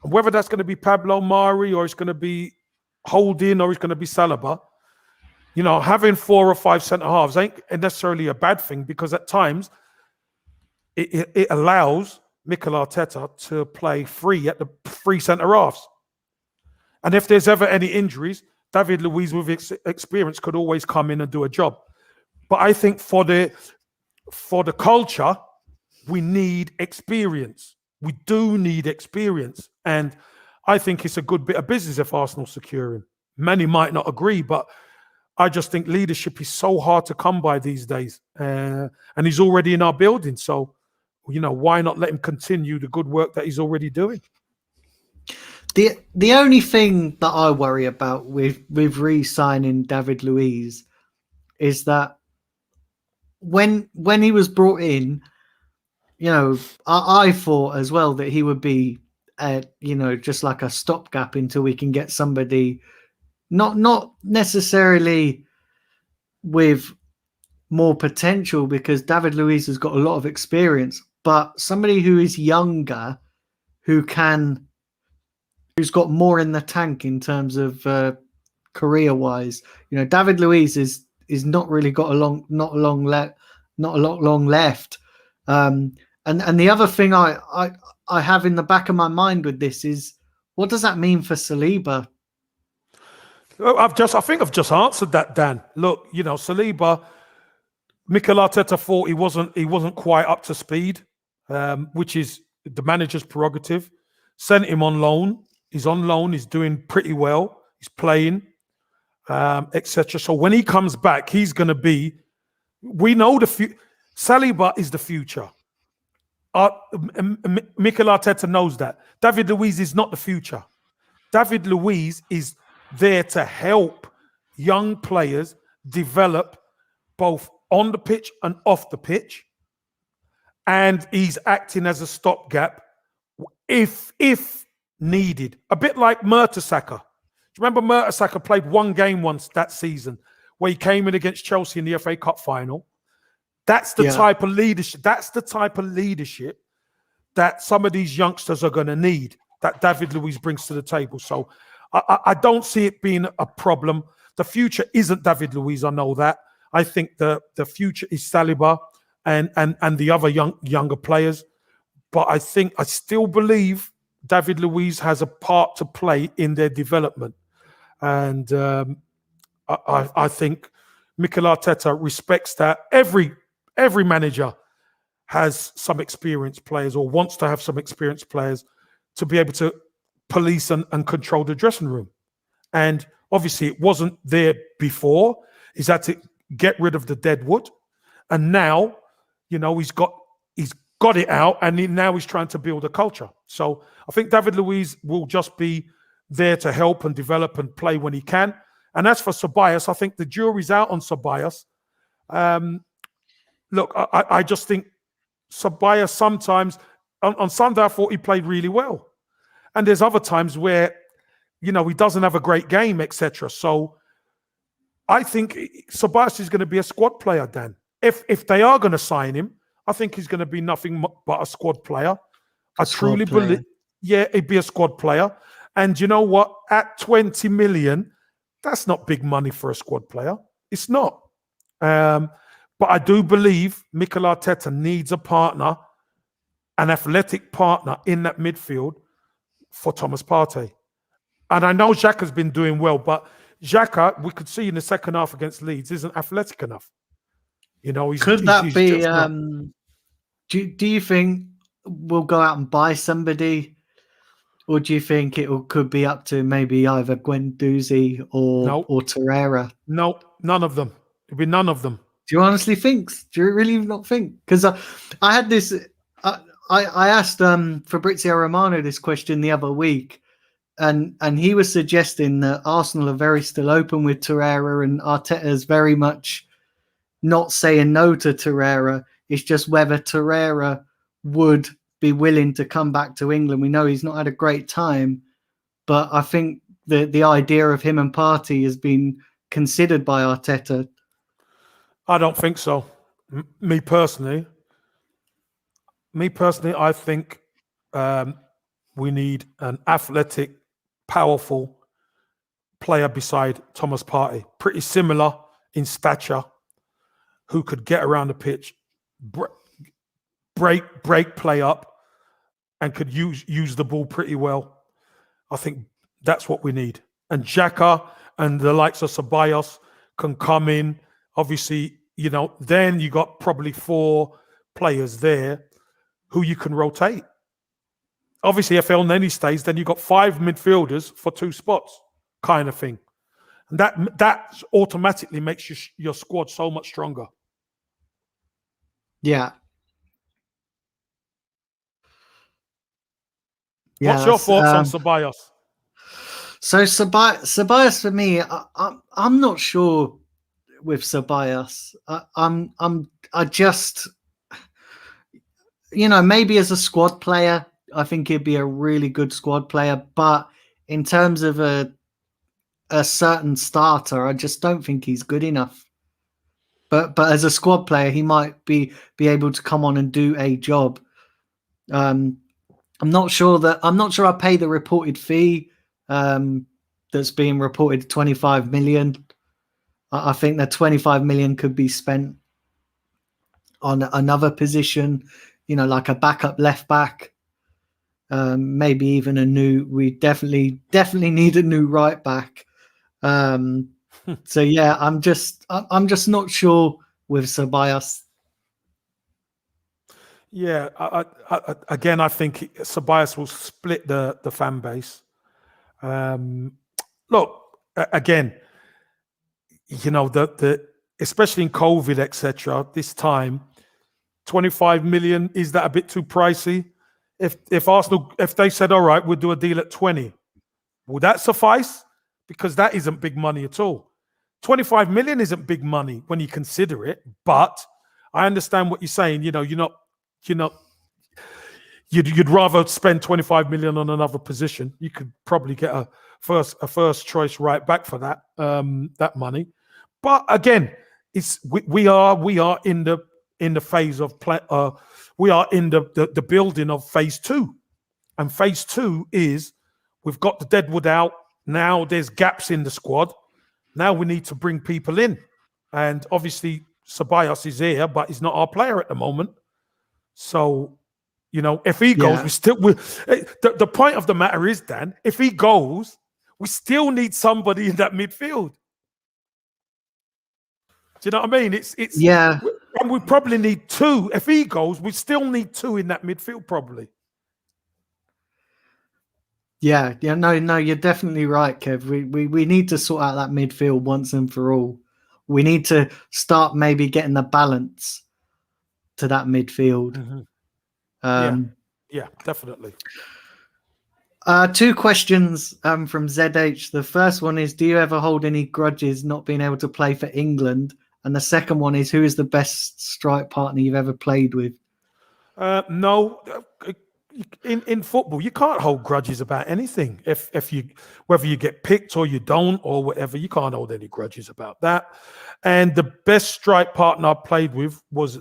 And whether that's going to be Pablo Mari, or it's going to be Holding, or it's going to be Saliba, having 4 or 5 centre halves ain't necessarily a bad thing, because at times it allows Mikel Arteta to play free at the free centre halves. And if there's ever any injuries, David Luiz with experience could always come in and do a job. But I think for the culture, we need experience. We do need experience. And I think it's a good bit of business if Arsenal secure him. Many might not agree, but I just think leadership is so hard to come by these days. And he's already in our building. So, why not let him continue the good work that he's already doing?
The only thing that I worry about with re-signing David Luiz is that when he was brought in, I thought as well that he would be, just like a stopgap until we can get somebody, not necessarily with more potential, because David Luiz has got a lot of experience, but somebody who is younger, who's got more in the tank in terms of career-wise. David Luiz is not really got a lot long left, and And the other thing I have in the back of my mind with this is, what does that mean for Saliba?
I think I've just answered that, Dan. Look, Saliba, Mikel Arteta thought he wasn't quite up to speed, which is the manager's prerogative. Sent him on loan. He's on loan. He's doing pretty well. He's playing, etc. So when he comes back, he's going to be. We know Saliba is the future. Mikel Arteta knows that. David Luiz is not the future. David Luiz is there to help young players develop both on the pitch and off the pitch. And he's acting as a stopgap if needed. A bit like Mertesacker. Do you remember Mertesacker played one game once that season where he came in against Chelsea in the FA Cup final? That's the type of leadership. That's the type of leadership that some of these youngsters are going to need, that David Luiz brings to the table. So I don't see it being a problem. The future isn't David Luiz, I know that. I think the future is Saliba and the other younger players. But I still believe David Luiz has a part to play in their development. And I think Mikel Arteta respects that. Every manager has some experienced players or wants to have some experienced players to be able to police and control the dressing room. And obviously it wasn't there before. He's had to get rid of the dead wood. And now, he's got it out, and now he's trying to build a culture. So I think David Luiz will just be there to help and develop and play when he can. And as for Ceballos, I think the jury's out on Ceballos. Look, I just think Ceballos sometimes, on Sunday, I thought he played really well. And there's other times where, he doesn't have a great game, etc. So I think Ceballos is going to be a squad player, Dan. If they are going to sign him, I think he's going to be nothing but a squad player. I truly believe, he'd be a squad player. And you know what? At 20 million, that's not big money for a squad player. It's not. But I do believe Mikel Arteta needs a partner, an athletic partner in that midfield for Thomas Partey. And I know Xhaka's been doing well, but Xhaka, we could see in the second half against Leeds, isn't athletic enough.
Could that be? Do you think we'll go out and buy somebody, or do you think could be up to maybe either Guendouzi or Torreira?
No, none of them. It'll be none of them.
Do you honestly think? Do you really not think? Because I had this. I asked Fabrizio Romano this question the other week, and he was suggesting that Arsenal are very still open with Torreira, and Arteta's very much not saying no to Torreira. It's just whether Torreira would be willing to come back to England. We know he's not had a great time, but I think the idea of him and Partey has been considered by Arteta.
I don't think so. Me personally, I think we need an athletic, powerful player beside Thomas Partey. Pretty similar in stature, who could get around the pitch, break play up, and could use the ball pretty well. I think that's what we need. And Xhaka and the likes of Ceballos can come in. Obviously, then you got probably 4 players there who you can rotate. Obviously, if El Neni stays, then you got 5 midfielders for 2 spots, kind of thing. And that automatically makes your squad so much stronger.
Yeah.
What's your thoughts on Ceballos?
So Ceballos for me, I'm not sure with Ceballos. I just, maybe as a squad player, I think he'd be a really good squad player. But in terms of a certain starter, I just don't think he's good enough. But as a squad player, he might be able to come on and do a job. I'm not sure I pay the reported fee that's being reported 25 million. I think that 25 million could be spent on another position. like a backup left back. Maybe even we definitely need a new right back. So yeah, I'm just not sure with Ceballos.
Yeah, again, I think Ceballos will split the fan base. Look, again, the especially in COVID, etc. This time, 25 million, is that a bit too pricey? If Arsenal, if they said, all right, we'll do a deal at 20, will that suffice? Because that isn't big money at all. 25 million isn't big money when you consider it, but I understand what you're saying. You'd rather spend 25 million on another position. You could probably get a first choice right back for that money. But again, we are in the phase of play. We are in the building of phase 2, and phase 2 is we've got the Deadwood out. Now there's gaps in the squad. Now we need to bring people in, and obviously Ceballos is here, but he's not our player at the moment. So, if he goes, the point of the matter is, Dan, if he goes, we still need somebody in that midfield. Do you know what I mean? And we probably need 2. If he goes, we still need 2 in that midfield, probably.
Yeah, no, you're definitely right, Kev. We need to sort out that midfield once and for all. We need to start maybe getting the balance to that midfield.
Mm-hmm. Yeah, definitely.
2 questions from ZH. The first one is, do you ever hold any grudges not being able to play for England? And the second one is, who is the best strike partner you've ever played with?
No. In football, you can't hold grudges about anything. Whether you get picked or you don't or whatever, you can't hold any grudges about that. And the best strike partner I played with was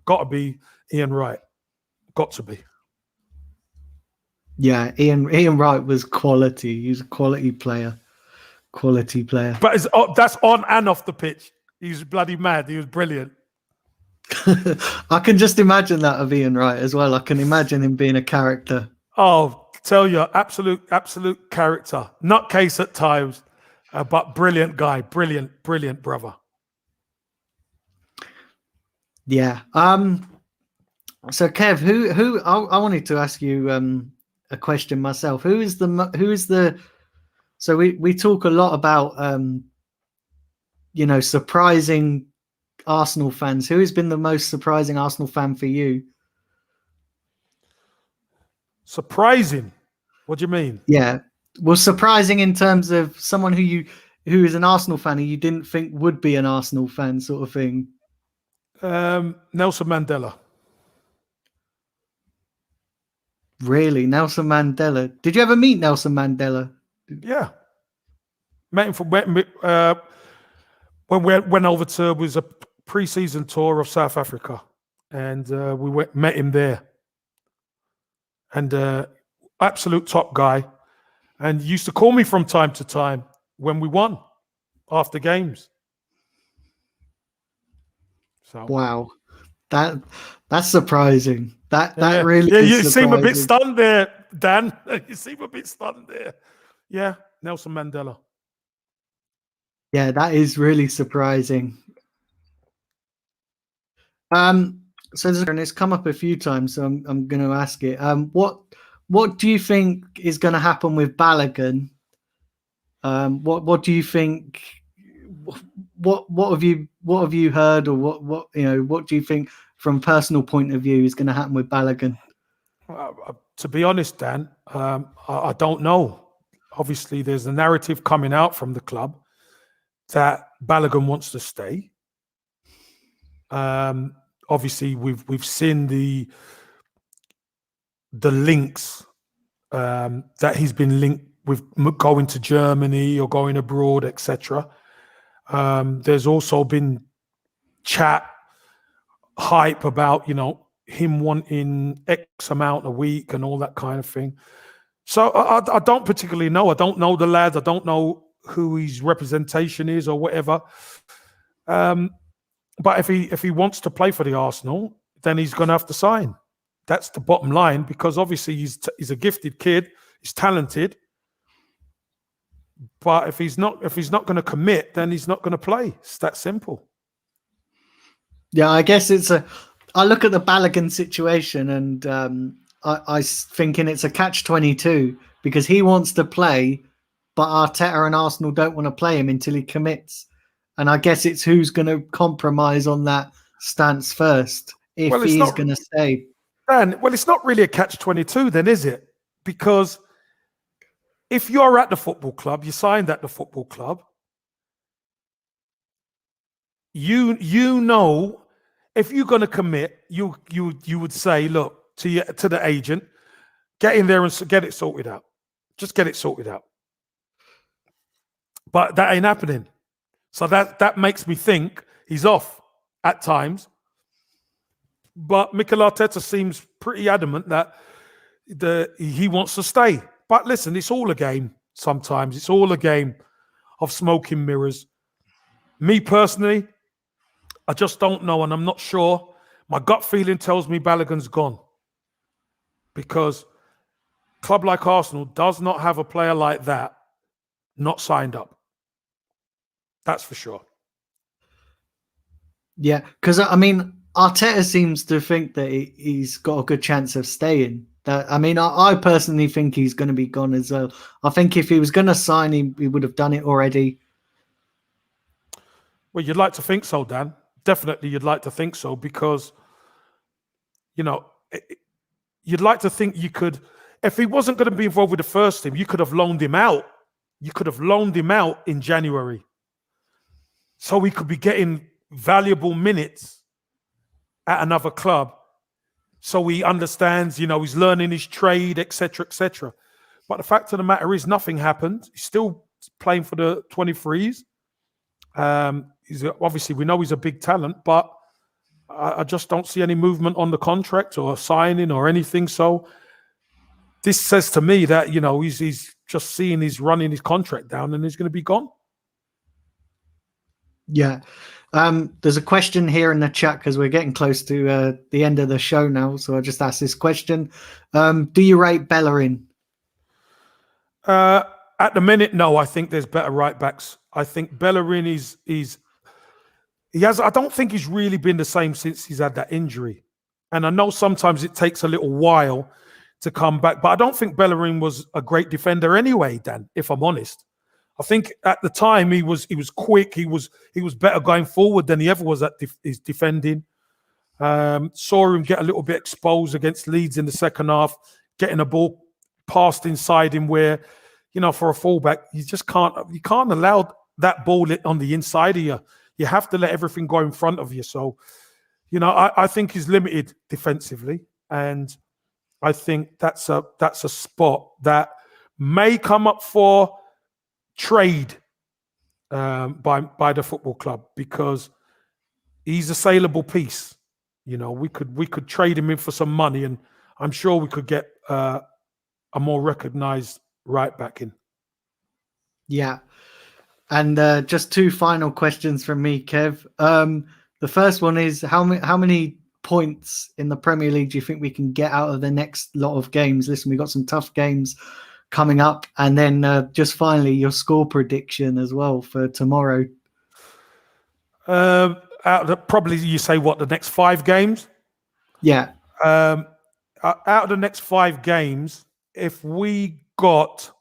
got to be Ian Wright. Got to be.
Yeah, Ian Wright was quality. He was a quality player.
But that's on and off the pitch. He was bloody mad. He was brilliant.
I can just imagine that of Ian Wright as well. I can imagine him being a character.
Oh, tell you, absolute character. Nutcase at times, but brilliant guy. Brilliant brother.
Yeah. So Kev, who I wanted to ask you a question myself. Who is the so we talk a lot about surprising Arsenal fans. Who has been the most surprising Arsenal fan for you?
Surprising? What do you mean?
Yeah. Well, surprising in terms of someone who is an Arsenal fan who you didn't think would be an Arsenal fan, sort of thing.
Nelson Mandela.
Really? Nelson Mandela. Did you ever meet Nelson Mandela?
Yeah. Met him when we went over to, was a pre-season tour of South Africa, and we met him there. And absolute top guy, and used to call me from time to time when we won after games. So
wow, that's surprising. That really
is
you
surprising. Seem a bit stunned there, Dan. You seem a bit stunned there. Yeah, Nelson Mandela.
Yeah, that is really surprising. So it's come up a few times, so I'm going to ask it. What do you think is going to happen with Balogun? What do you think? What have you heard, or what do you think from a personal point of view is going to happen with Balogun?
To be honest, Dan, I don't know. Obviously, there's a narrative coming out from the club that Balogun wants to stay. Obviously, we've seen the links that he's been linked with going to Germany or going abroad, etc. There's also been hype about him wanting X amount a week and all that kind of thing. So I don't particularly know. I don't know the lads. I don't know who his representation is or whatever. But if he wants to play for the Arsenal, then he's going to have to sign. That's the bottom line, because obviously he's a gifted kid, he's talented. But if he's not going to commit, then he's not going to play. It's that simple.
Yeah, I guess I look at the Balogun situation, and I thinking it's a catch-22 because he wants to play, but Arteta and Arsenal don't want to play him until he commits. And I guess it's who's going to compromise on that stance first if he's going to stay.
Dan, well, it's not really a catch-22 then, is it? Because if you're at the football club, you signed at the football club, you know, if you're going to commit, you would say, look, to the agent, get in there and get it sorted out. Just get it sorted out. But that ain't happening. So that makes me think he's off at times. But Mikel Arteta seems pretty adamant that he wants to stay. But listen, it's all a game sometimes. It's all a game of smoke and mirrors. Me personally, I just don't know, and I'm not sure. My gut feeling tells me Balogun's gone. Because a club like Arsenal does not have a player like that not signed up. That's for sure.
Yeah, because I mean, Arteta seems to think that he's got a good chance of staying. I personally think he's going to be gone as well. I think if he was going to sign, he would have done it already.
Well, you'd like to think so, Dan. Definitely you'd like to think so, because, you know, you'd like to think you could, if he wasn't going to be involved with the first team, you could have loaned him out. You could have loaned him out in January. So he could be getting valuable minutes at another club. So he understands, you know, he's learning his trade, etc., etc. But the fact of the matter is nothing happened. He's still playing for the 23s. Obviously, we know he's a big talent, but I just don't see any movement on the contract or signing or anything. So this says to me that, you know, he's just seeing he's running his contract down and he's going to be gone.
Yeah. There's a question here in the chat because we're getting close to the end of the show now. So I just asked this question. Do you rate Bellerin?
At the minute, no. I think there's better right backs. I think Bellerin I don't think he's really been the same since he's had that injury. And I know sometimes it takes a little while to come back, but I don't think Bellerin was a great defender anyway, Dan, if I'm honest. I think at the time he was quick. He was better going forward than he ever was at his defending. Saw him get a little bit exposed against Leeds in the second half, getting a ball passed inside him where, you know, for a fullback, you can't allow that ball on the inside of you. You have to let everything go in front of you. So, you know, I think he's limited defensively, and I think that's a spot that may come up for trade by the football club, because he's a saleable piece. You know, we could trade him in for some money, and I'm sure we could get a more recognised right back in.
Yeah. And just two final questions from me, Kev. The first one is how many points in the Premier League do you think we can get out of the next lot of games? Listen, we've got some tough games coming up. And then just finally, your score prediction as well for tomorrow.
Probably you say what, the next 5 games?
Yeah.
Out of the next 5 games, if we got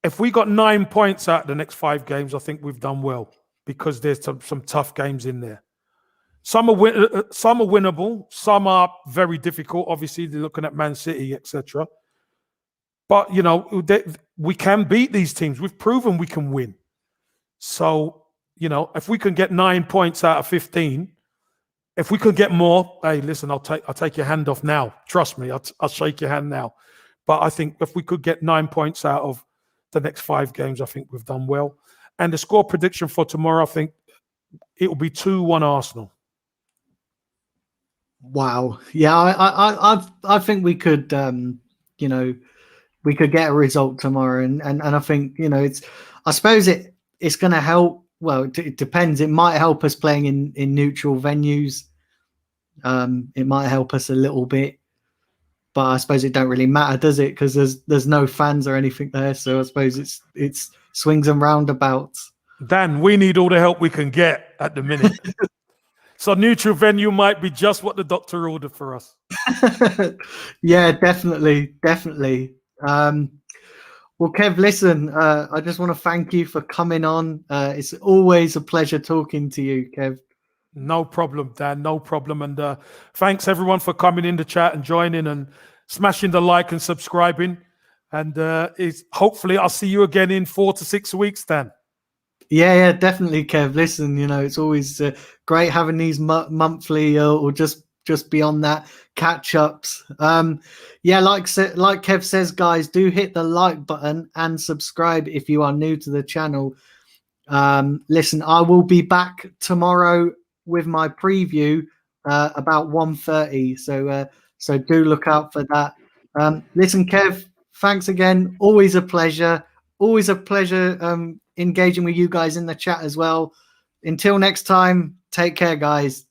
9 points out of the next 5 games, I think we've done well, because there's some tough games in there. Some are winnable, some are very difficult. Obviously, they're looking at Man City, etc. But, you know, we can beat these teams. We've proven we can win. So, you know, if we can get 9 points out of 15, if we could get more, hey, listen, I'll take your hand off now. Trust me, I'll shake your hand now. But I think if we could get 9 points out of the next 5 games, I think we've done well. And the score prediction for tomorrow, I think it will be 2-1 Arsenal.
Wow. Yeah, I think we could, you know, we could get a result tomorrow, and I think, you know, I suppose it's going to help. Well, it depends. It might help us playing in neutral venues. it might help us a little bit. But I suppose it don't really matter, does it? Because there's no fans or anything there. So I suppose it's swings and roundabouts.
Dan, we need all the help we can get at the minute. So neutral venue might be just what the doctor ordered for us.
Yeah, definitely. Well, Kev, listen, I just want to thank you for coming on. It's always a pleasure talking to you, Kev.
No problem, Dan. No problem. And thanks everyone for coming in the chat and joining and smashing the like and subscribing. And hopefully I'll see you again in 4 to 6 weeks, Dan.
Yeah, definitely, Kev. Listen, it's always great having these monthly or just beyond that catch-ups. Yeah, like Kev says, guys, do hit the like button and subscribe if you are new to the channel. Listen, I will be back tomorrow with my preview about 1:30. So do look out for that. Listen, Kev, thanks again. Always a pleasure. Always a pleasure engaging with you guys in the chat as well. Until next time, take care, guys.